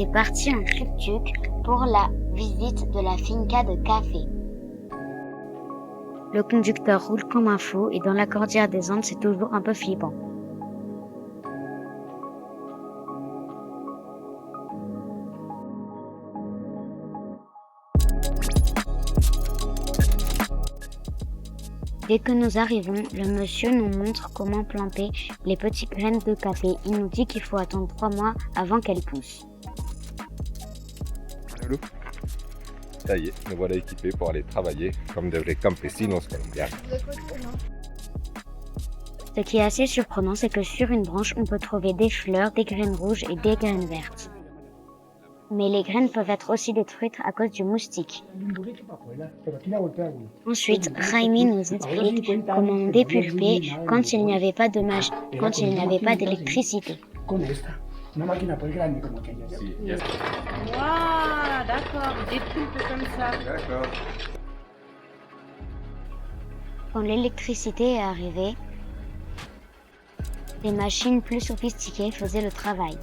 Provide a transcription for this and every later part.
C'est parti en tuk-tuk pour la visite de la finca de café. Le conducteur roule comme un fou et dans la cordillère des Andes, c'est toujours un peu flippant. Dès que nous arrivons, le monsieur nous montre comment planter les petites graines de café. Il nous dit qu'il faut attendre 3 mois avant qu'elles poussent. Ça y est, nous voilà équipés pour aller travailler comme de vrais campesinos colombiens. Ce qui est assez surprenant, c'est que sur une branche, on peut trouver des fleurs, des graines rouges et des graines vertes. Mais les graines peuvent être aussi détruites à cause du moustique. Ensuite, Jaime nous explique comment dépulper quand il n'y avait pas d'électricité. Waouh, d'accord, dépulpe comme ça. D'accord. Quand l'électricité est arrivée, des machines plus sophistiquées faisaient le travail.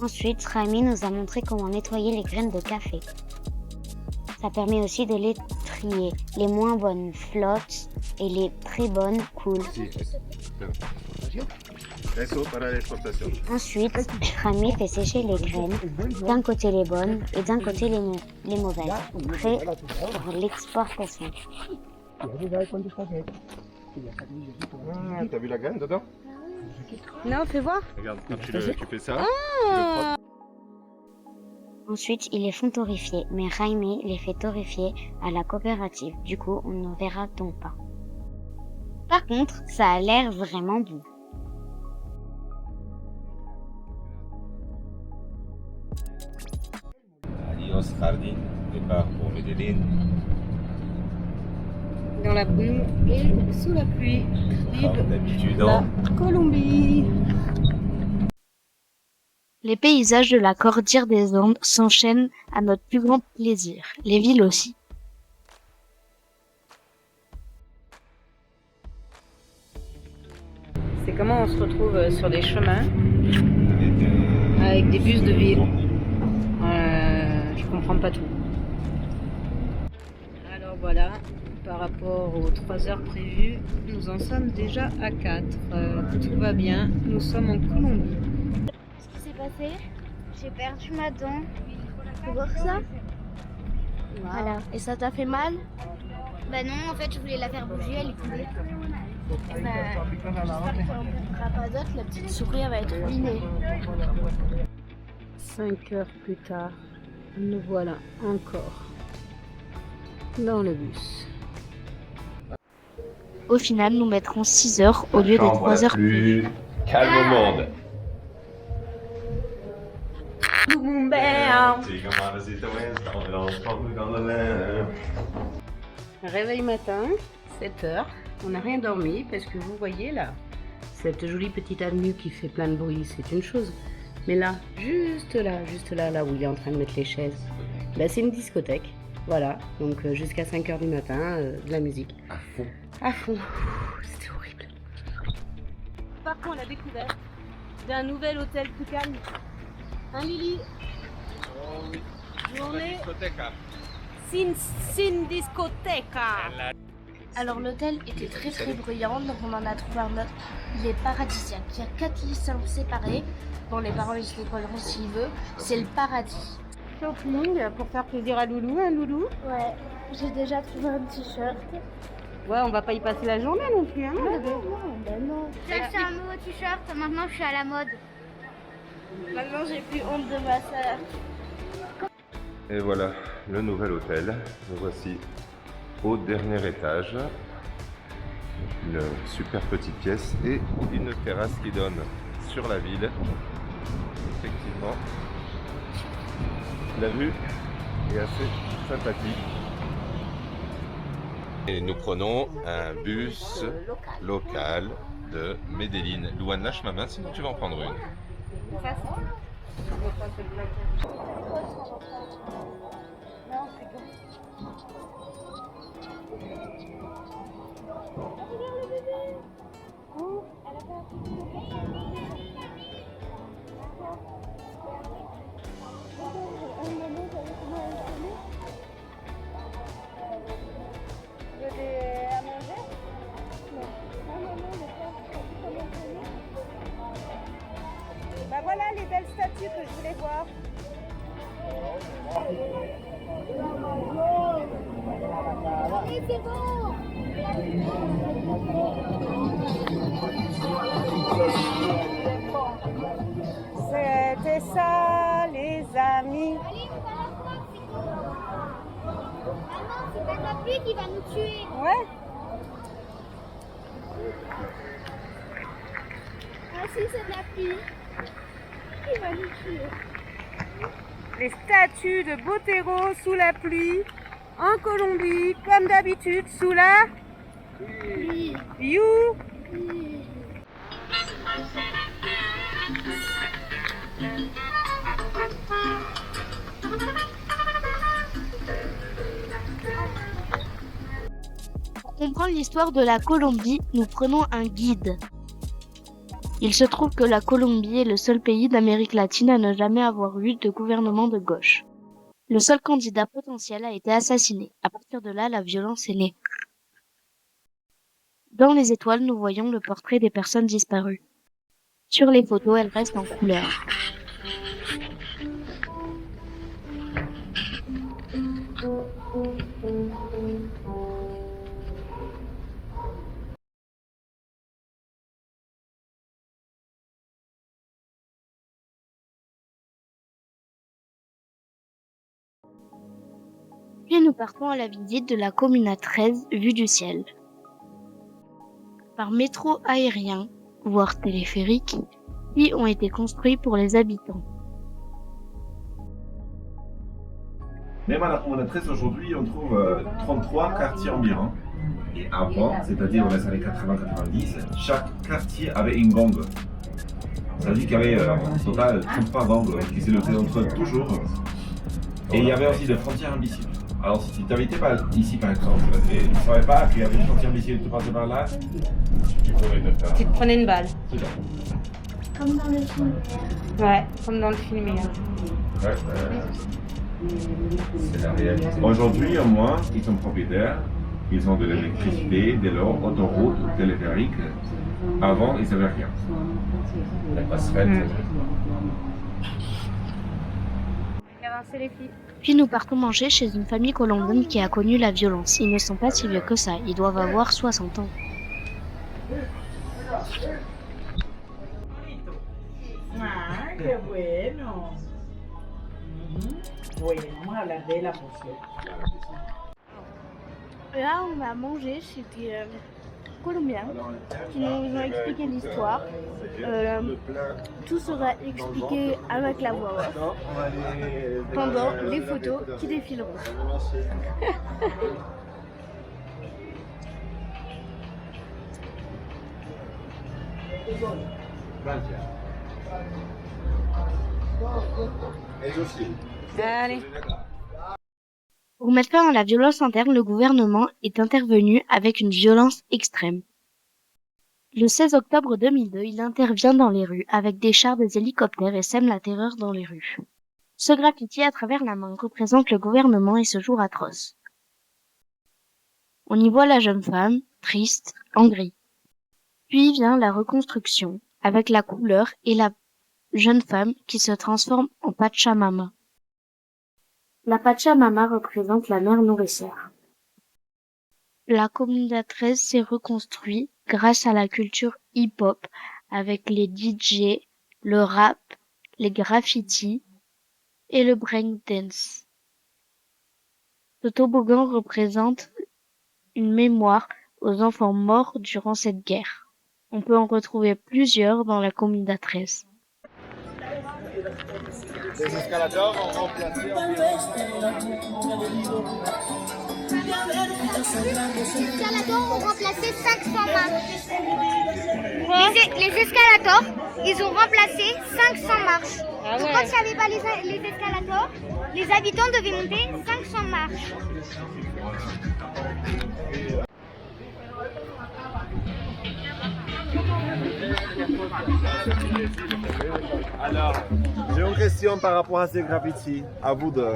Ensuite, Jaime nous a montré comment nettoyer les graines de café. Ça permet aussi de les trier. Les moins bonnes flottent et les très bonnes coulent. Ensuite, Jaime fait sécher les graines, d'un côté les bonnes et d'un côté les mauvaises, prêts pour l'exportation. T'as vu la graine dedans? Non, fais voir. Regarde, quand tu fais ça, Ensuite, ils les font torréfier, mais Jaime les fait torréfier à la coopérative. Du coup, on ne verra donc pas. Par contre, ça a l'air vraiment bon. Adios Jardín, départ pour Medellín. Dans la brume et sous la pluie. Comme d'habitude, La Colombie. Les paysages de la cordillère des Andes s'enchaînent à notre plus grand plaisir, les villes aussi. C'est comment on se retrouve sur des chemins avec des bus de ville. Je comprends pas tout. Alors voilà, par rapport aux 3 heures prévues, nous en sommes déjà à 4. Tout va bien, nous sommes en Colombie. Ce qui s'est passé, j'ai perdu ma dent. Faut voir ça? Voilà. Et ça t'a fait mal? Bah non, en fait, je voulais la faire bouger, elle est tombée. J'espère qu'on ne fera pas d'autres, la petite souris va être ruinée. 5 heures plus tard, nous voilà encore dans le bus. Au final, nous mettrons 6 heures au lieu de 3 heures prévues. Calme au monde. Réveil matin, 7 heures. On n'a rien dormi parce que vous voyez là, cette jolie petite avenue qui fait plein de bruit, c'est une chose. Mais là, juste là où il est en train de mettre les chaises, là c'est une discothèque. Voilà, donc jusqu'à 5 heures du matin, de la musique. À fond. À fond. C'était horrible. Par contre, la découverte d'un nouvel hôtel plus calme. Hein Lily? Journée sin discoteca. Alors l'hôtel était très bruyant, donc on en a trouvé un autre. Il est paradisiaque. Il y a 4 lits simples séparés. Bon, les parents ils se décolleront s'ils veulent. C'est le paradis. Shopping pour faire plaisir à Loulou, hein Loulou? Ouais, j'ai déjà trouvé un t-shirt. Ouais, on va pas y passer la journée non plus, hein bébé? Non. J'ai acheté un nouveau t-shirt, maintenant je suis à la mode. Maintenant j'ai plus honte de ma sœur. Et voilà, le nouvel hôtel. Nous voici au dernier étage. Une super petite pièce et une terrasse qui donne sur la ville. Effectivement, la vue est assez sympathique. Et nous prenons un bus local de Medellín. Louane, lâche ma main, sinon tu vas en prendre une. Bah voilà les belles statues que je voulais voir. C'était ça les amis. C'est pas la pluie qui va nous tuer. Ouais. Ah si, c'est de la pluie qui va nous tuer. Les statues de Botero sous la pluie, en Colombie, comme d'habitude, sous la Oui. You. Oui. Pour comprendre l'histoire de la Colombie, nous prenons un guide. Il se trouve que la Colombie est le seul pays d'Amérique latine à ne jamais avoir eu de gouvernement de gauche. Le seul candidat potentiel a été assassiné. À partir de là, la violence est née. Dans les étoiles, nous voyons le portrait des personnes disparues. Sur les photos, elles restent en couleur. Puis nous partons à la visite de la Comuna 13 vue du ciel. Par métro aérien, voire téléphérique, qui ont été construits pour les habitants. Même à la Comuna 13 aujourd'hui, on trouve 33 quartiers environ. Et avant, c'est-à-dire dans les années 80-90, chaque quartier avait une gangue. Ça veut dire qu'il y avait en total 33 gangues qui s'élevaient entre eux toujours. Et il y avait aussi des frontières invisibles. Alors si tu habitais ici par exemple, et tu ne savais pas qu'il y avait une frontière invisible, tu passais par là, tu pourrais te faire... Tu te prenais une balle. C'est ça. Comme dans le film. Ouais, comme dans le film hier. Ouais, c'est la réalité. Aujourd'hui, au moins, ils sont propriétaires, ils ont de l'électricité, de l'eau, autoroute, téléphérique. Avant, ils n'avaient rien. La passerelle, Avancer les filles. Puis nous partons manger chez une famille colombienne qui a connu la violence. Ils ne sont pas si vieux que ça, ils doivent avoir 60 ans. Ah, qué bueno. Bueno, vamos a hablar de la poción. Là, on a mangé chez des Colombiens qui nous ont expliqué l'histoire. Tout sera expliqué avec la voix off pendant les photos qui défileront. Allez. Pour mettre fin à la violence interne, le gouvernement est intervenu avec une violence extrême. Le 16 octobre 2002, il intervient dans les rues avec des chars, des hélicoptères et sème la terreur dans les rues. Ce graffiti à travers la main représente le gouvernement et ce jour atroce. On y voit la jeune femme, triste, en gris. Puis vient la reconstruction, avec la couleur et la jeune femme qui se transforme en Pachamama. La Pachamama représente la mère nourricière. La Comuna 13 s'est reconstruite grâce à la culture hip-hop avec les DJ, le rap, les graffitis et le breakdance. Ce toboggan représente une mémoire aux enfants morts durant cette guerre. On peut en retrouver plusieurs dans la Comuna 13. Les escaladors ont remplacé Les escalators ont remplacé 500 marches. Les escalators, ils ont remplacé 500 marches. Ah Donc ouais. quand il n'y avait pas les escalators, les habitants devaient monter 500 marches. Alors, j'ai une question par rapport à ces graffitis. À vous deux.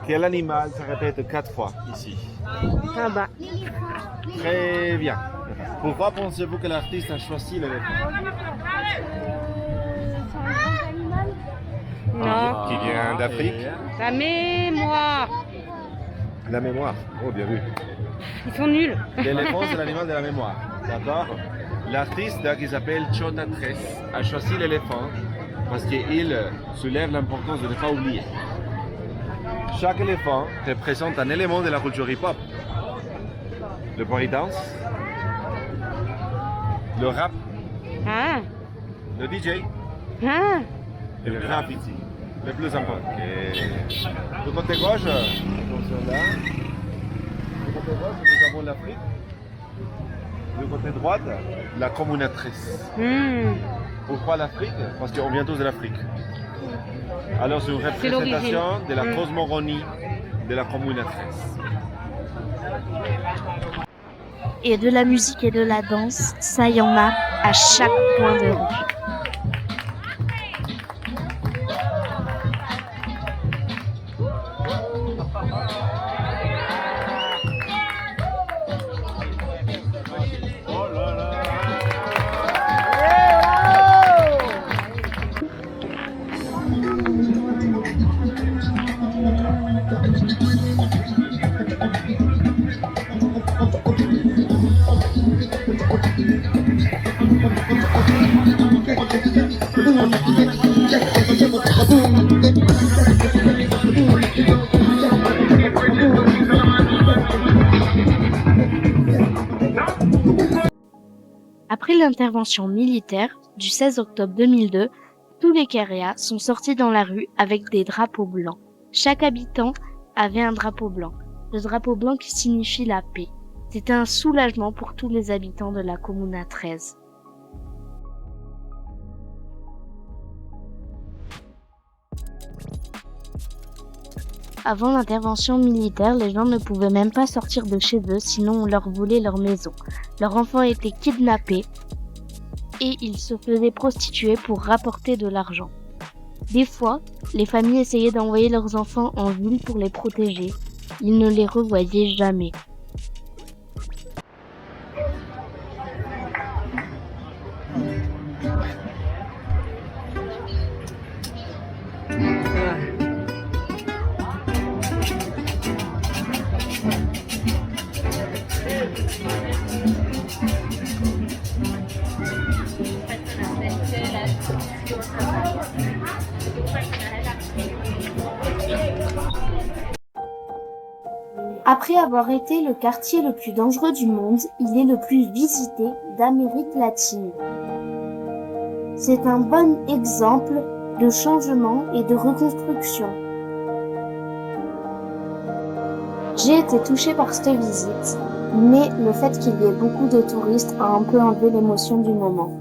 Quel animal se répète 4 fois ici? Ah bah. Très bien. Pourquoi pensez-vous que l'artiste a choisi l'éléphant? Non. Qui vient d'Afrique. La mémoire. La mémoire. Oh, bien vu. Ils sont nuls. L'éléphant, c'est l'animal de la mémoire. D'accord? L'artiste qui s'appelle Chota Tres a choisi l'éléphant parce qu'il soulève l'importance de ne pas oublier. Chaque éléphant représente un élément de la culture hip-hop. Le breakdance, le rap, Ah. le DJ Ah. et le graffiti. Le plus important. Du côté gauche, attention là. Du côté gauche, nous avons l'Afrique. Du côté droite, la communatrice. Pourquoi l'Afrique? Parce qu'on vient tous de l'Afrique. Alors c'est une représentation de la cosmogonie de la communatrice. Et de la musique et de la danse, ça y en a à chaque coin de rue. Après l'intervention militaire du 16 octobre 2002, tous les Kérias sont sortis dans la rue avec des drapeaux blancs. Chaque habitant avait un drapeau blanc. Le drapeau blanc qui signifie la paix. C'était un soulagement pour tous les habitants de la Comuna 13. Avant l'intervention militaire, les gens ne pouvaient même pas sortir de chez eux, sinon on leur volait leur maison. Leurs enfants étaient kidnappés et ils se faisaient prostituer pour rapporter de l'argent. Des fois, les familles essayaient d'envoyer leurs enfants en ville pour les protéger. Ils ne les revoyaient jamais. Après avoir été le quartier le plus dangereux du monde, il est le plus visité d'Amérique latine. C'est un bon exemple de changement et de reconstruction. J'ai été touchée par cette visite, mais le fait qu'il y ait beaucoup de touristes a un peu enlevé l'émotion du moment.